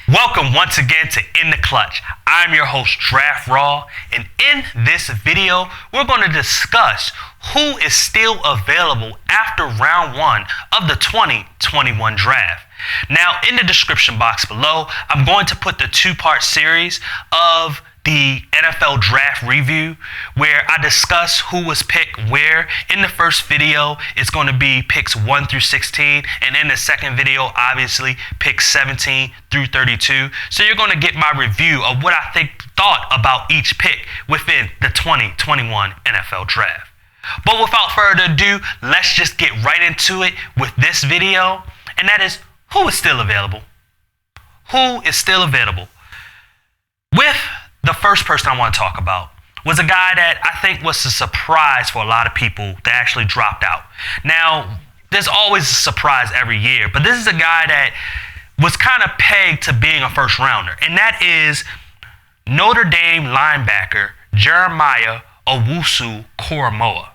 Welcome once again to In the Clutch. I'm your host, Draft Raw, and in this video, we're going to discuss who is still available after round one of the 2021 draft. Now, in the description box below, I'm going to put the two-part series of the NFL draft review where I discuss who was picked where. In the first video, it's going to be picks 1 through 16, and in the second video, obviously, picks 17 through 32. So you're going to get my review of what I thought about each pick within the 2021 NFL draft. But without further ado, let's just get right into it with this video, and that is who is still available. Who is still available? With the first person I want to talk about was a guy that I think was a surprise for a lot of people that actually dropped out. Now, there's always a surprise every year, but this is a guy that was kind of pegged to being a first rounder, and that is Notre Dame linebacker Jeremiah Owusu-Koramoah.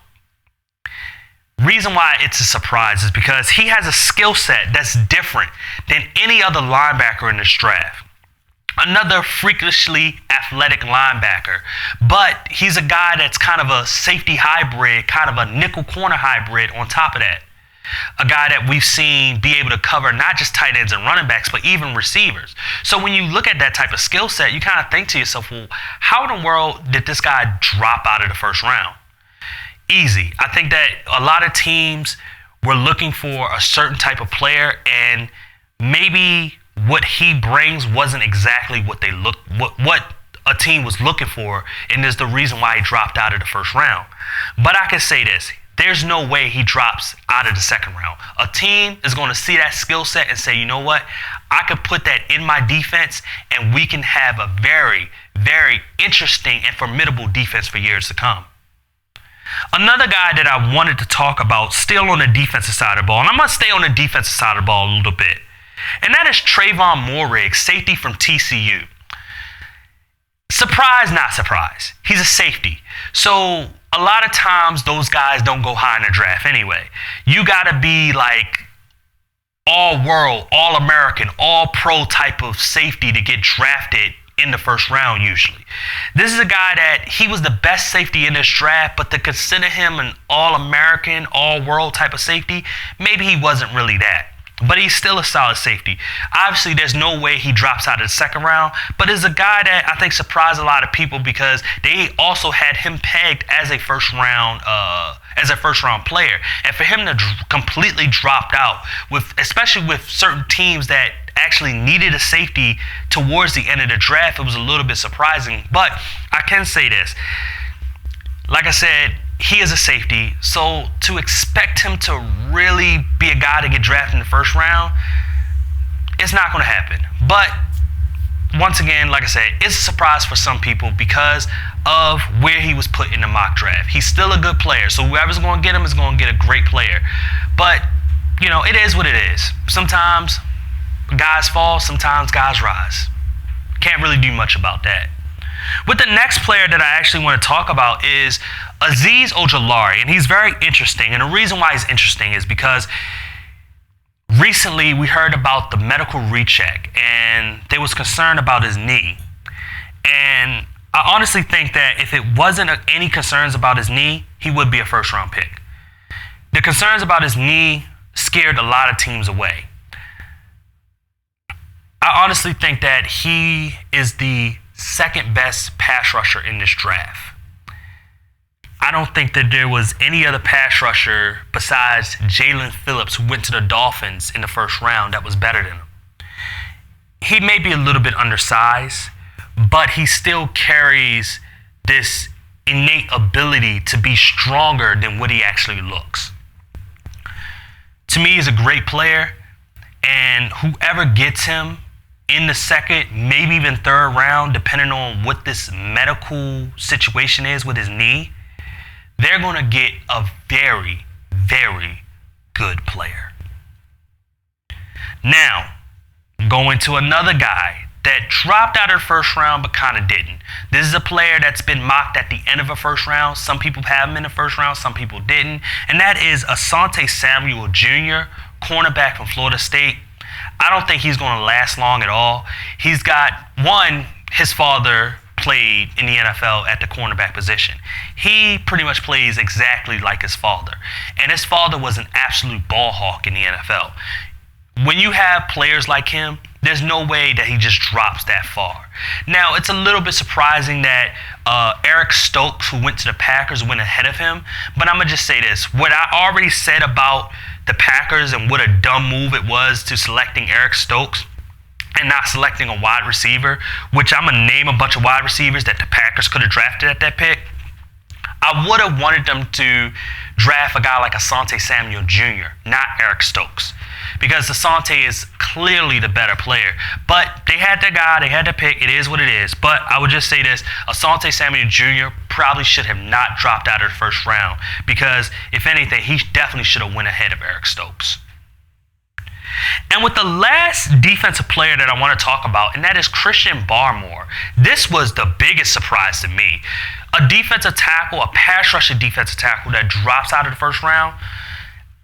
Reason why it's a surprise is because he has a skill set that's different than any other linebacker in this draft. Another freakishly athletic linebacker, but he's a guy that's kind of a safety hybrid, kind of a nickel corner hybrid on top of that. A guy that we've seen be able to cover not just tight ends and running backs, but even receivers. So when you look at that type of skill set, you kind of think to yourself, well, how in the world did this guy drop out of the first round? Easy. I think that a lot of teams were looking for a certain type of player, and maybe what he brings wasn't exactly what a team was looking for, and is the reason why he dropped out of the first round. But I can say this, there's no way he drops out of the second round. A team is going to see that skill set and say, you know what, I could put that in my defense, and we can have a very, very interesting and formidable defense for years to come. Another guy that I wanted to talk about, still on the defensive side of the ball, and I'm going to stay on the defensive side of the ball a little bit, and that is Trayvon Moehrig, safety from TCU. Surprise, not surprise. He's a safety. So a lot of times those guys don't go high in the draft anyway. You got to be like all-world, all-American, all-pro type of safety to get drafted in the first round usually. This is a guy that he was the best safety in this draft, but to consider him an all-American, all-world type of safety, maybe he wasn't really that. But he's still a solid safety. Obviously, there's no way he drops out of the second round, but is a guy that I think surprised a lot of people because they also had him pegged as a first round player. And for him to completely drop out, especially with certain teams that actually needed a safety towards the end of the draft, it was a little bit surprising. But I can say this, like I said, he is a safety, so to expect him to really be a guy to get drafted in the first round, it's not going to happen. But once again, like I said, it's a surprise for some people because of where he was put in the mock draft. He's still a good player, so whoever's going to get him is going to get a great player. But, you know, it is what it is. Sometimes guys fall, sometimes guys rise. Can't really do much about that. With the next player that I actually want to talk about is Azeez Ojulari, and he's very interesting. And the reason why he's interesting is because recently we heard about the medical recheck, and there was concern about his knee. And I honestly think that if it wasn't any concerns about his knee, he would be a first-round pick. The concerns about his knee scared a lot of teams away. I honestly think that he is the second best pass rusher in this draft. I don't think that there was any other pass rusher besides Jalen Phillips, who went to the Dolphins in the first round, that was better than him. He may be a little bit undersized, but he still carries this innate ability to be stronger than what he actually looks. To me, he's a great player, and whoever gets him in the second, maybe even third round, depending on what this medical situation is with his knee, they're going to get a very, very good player. Now, going to another guy that dropped out of the first round but kind of didn't. This is a player that's been mocked at the end of a first round. Some people have him in the first round, some people didn't. And that is Asante Samuel Jr., cornerback from Florida State. I don't think he's going to last long at all. He's got, one, his father played in the NFL at the cornerback position. He pretty much plays exactly like his father. And his father was an absolute ball hawk in the NFL. When you have players like him, there's no way that he just drops that far. Now, it's a little bit surprising that Eric Stokes, who went to the Packers, went ahead of him. But I'm going to just say this. What I already said about the Packers and what a dumb move it was to selecting Eric Stokes and not selecting a wide receiver, which I'm going to name a bunch of wide receivers that the Packers could have drafted at that pick. I would have wanted them to draft a guy like Asante Samuel Jr., not Eric Stokes, because Asante is clearly the better player. But they had that guy, they had to pick, it is what it is. But I would just say this, Asante Samuel Jr. probably should have not dropped out of the first round, because if anything, he definitely should have went ahead of Eric Stokes. And with the last defensive player that I want to talk about, and that is Christian Barmore. This was the biggest surprise to me. A defensive tackle, a pass rushing defensive tackle that drops out of the first round.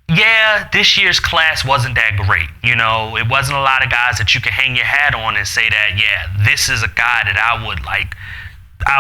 Yeah, this year's class wasn't that great. You know, it wasn't a lot of guys that you can hang your hat on and say that, yeah, this is a guy that I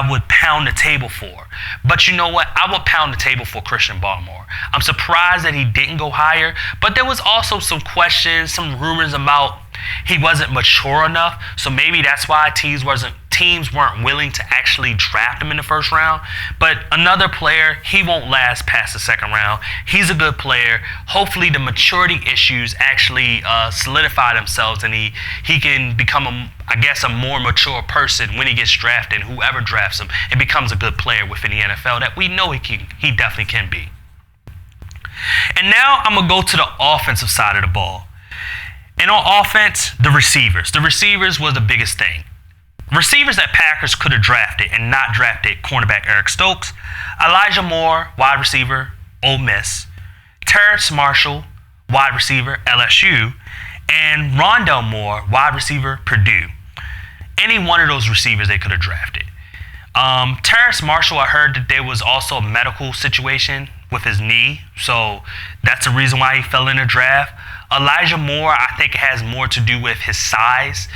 would pound the table for. But you know what? I would pound the table for Christian Barmore. I'm surprised that he didn't go higher, but there was also some questions, some rumors about he wasn't mature enough. So maybe that's why teams weren't willing to actually draft him in the first round. But another player, he won't last past the second round. He's a good player. Hopefully the maturity issues actually solidify themselves and he can become a more mature person when he gets drafted, and whoever drafts him, and becomes a good player within the NFL that we know he definitely can be. And now I'm going to go to the offensive side of the ball. And on offense, the receivers. The receivers was the biggest thing. Receivers that Packers could have drafted and not drafted: cornerback Eric Stokes, Elijah Moore, wide receiver, Ole Miss, Terrace Marshall, wide receiver, LSU, and Rondell Moore, wide receiver, Purdue. Any one of those receivers they could have drafted. Terrace Marshall, I heard that there was also a medical situation with his knee, so that's the reason why he fell in the draft. Elijah Moore, I think it has more to do with his size.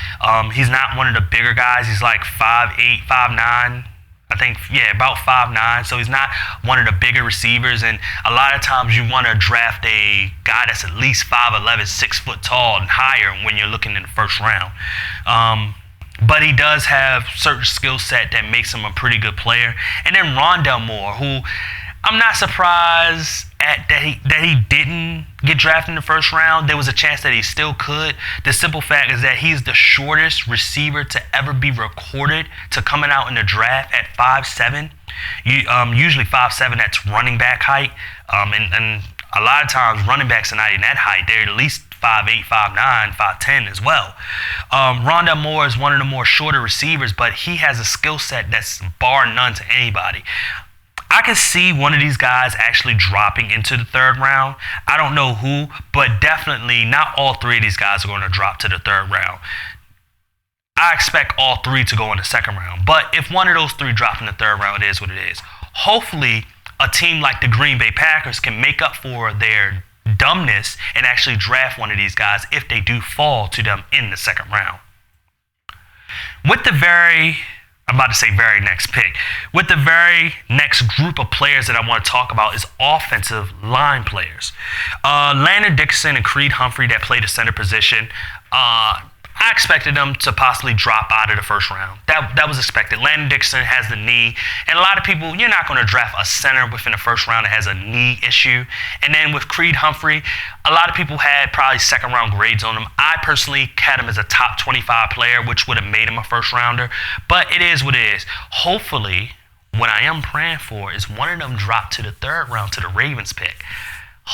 He's not one of the bigger guys. He's like 5'8", 5'9", I think, yeah, about 5'9", so he's not one of the bigger receivers, and a lot of times you want to draft a guy that's at least 5'11", 6 foot tall and higher when you're looking in the first round. But he does have certain skill set that makes him a pretty good player. And then Rondell Moore, who I'm not surprised that he didn't get drafted in the first round. There was a chance that he still could. The simple fact is that he's the shortest receiver to ever be recorded to coming out in the draft at 5'7". Usually 5'7", that's running back height. And a lot of times running backs are not in that height. They're at least 5'8", 5'9", 5'10" as well. Rondell Moore is one of the more shorter receivers, but he has a skill set that's bar none to anybody. I can see one of these guys actually dropping into the third round. I don't know who, but definitely not all three of these guys are going to drop to the third round. I expect all three to go in the second round. But if one of those three drop in the third round, it is what it is. Hopefully, a team like the Green Bay Packers can make up for their dumbness and actually draft one of these guys if they do fall to them in the second round. With the very next pick. With the very next group of players that I want to talk about is offensive line players. Landon Dixon and Creed Humphrey that play the center position. I expected them to possibly drop out of the first round. That was expected. Landon Dixon has the knee, and a lot of people, you're not going to draft a center within the first round that has a knee issue. And then with Creed Humphrey, a lot of people had probably second round grades on him. I personally had him as a top 25 player, which would have made him a first rounder. But it is what it is. Hopefully, what I am praying for is one of them drop to the third round to the Ravens pick.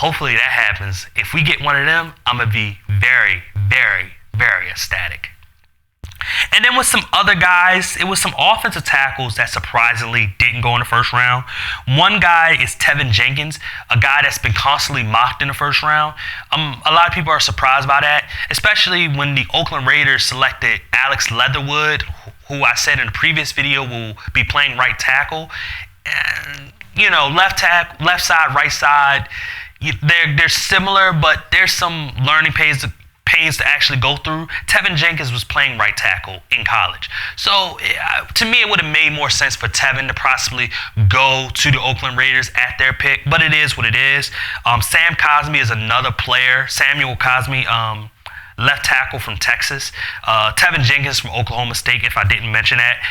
Hopefully that happens. If we get one of them, I'm going to be very, very, very ecstatic. And then with some other guys, it was some offensive tackles that surprisingly didn't go in the first round. One guy is Tevin Jenkins, a guy that's been constantly mocked in the first round. A lot of people are surprised by that, especially when the Oakland Raiders selected Alex Leatherwood, who I said in the previous video will be playing right tackle. And, you know, left side, right side, they're similar, but there's some learning pains pains to actually go through. Tevin Jenkins was playing right tackle in college. So to me, it would have made more sense for Tevin to possibly go to the Oakland Raiders at their pick, but it is what it is. Sam Cosmi is another player. Samuel Cosmi, left tackle from Texas. Tevin Jenkins from Oklahoma State, if I didn't mention that.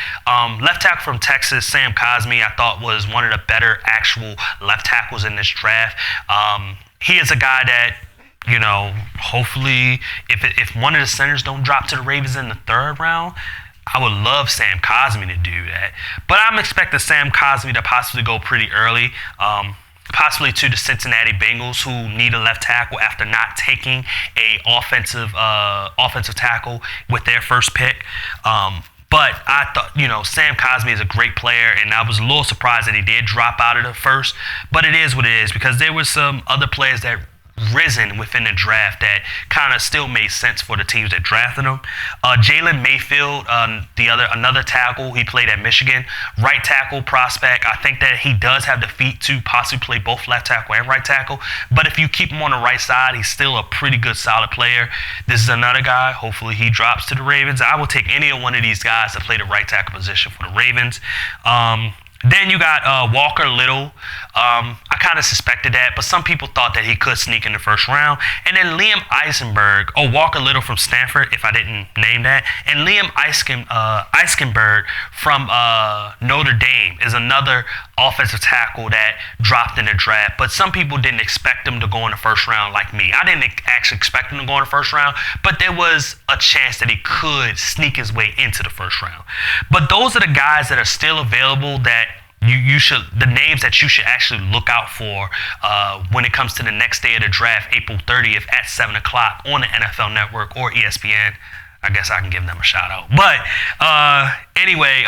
Left tackle from Texas, Sam Cosmi, I thought was one of the better actual left tackles in this draft. He is a guy that, you know, hopefully, if one of the centers don't drop to the Ravens in the third round, I would love Sam Cosmi to do that. But I'm expecting Sam Cosmi to possibly go pretty early. Possibly to the Cincinnati Bengals, who need a left tackle after not taking a offensive tackle with their first pick. But I thought, you know, Sam Cosmi is a great player, and I was a little surprised that he did drop out of the first. But it is what it is, because there were some other players that risen within the draft that kind of still made sense for the teams that drafted him. Jalen Mayfield, another tackle, he played at Michigan, right tackle prospect. I think that he does have the feet to possibly play both left tackle and right tackle, but if you keep him on the right side, he's still a pretty good, solid player. This is another guy, hopefully he drops to the Ravens. I will take any one of these guys to play the right tackle position for the Ravens. Then you got Walker Little. I kind of suspected that, but some people thought that he could sneak in the first round. And then Liam Eisenberg, Walker Little from Stanford, if I didn't name that. And Liam Eisenberg from Notre Dame is another offensive tackle that dropped in the draft. But some people didn't expect him to go in the first round like me. I didn't actually expect him to go in the first round, but there was a chance that he could sneak his way into the first round. But those are the guys that are still available that you should, the names that you should actually look out for when it comes to the next day of the draft, April 30th at 7 o'clock on the NFL Network or ESPN. I guess I can give them a shout out. But anyway,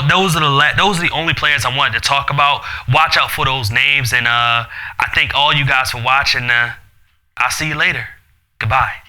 those are the only players I wanted to talk about. Watch out for those names, and I thank all you guys for watching. I'll see you later. Goodbye.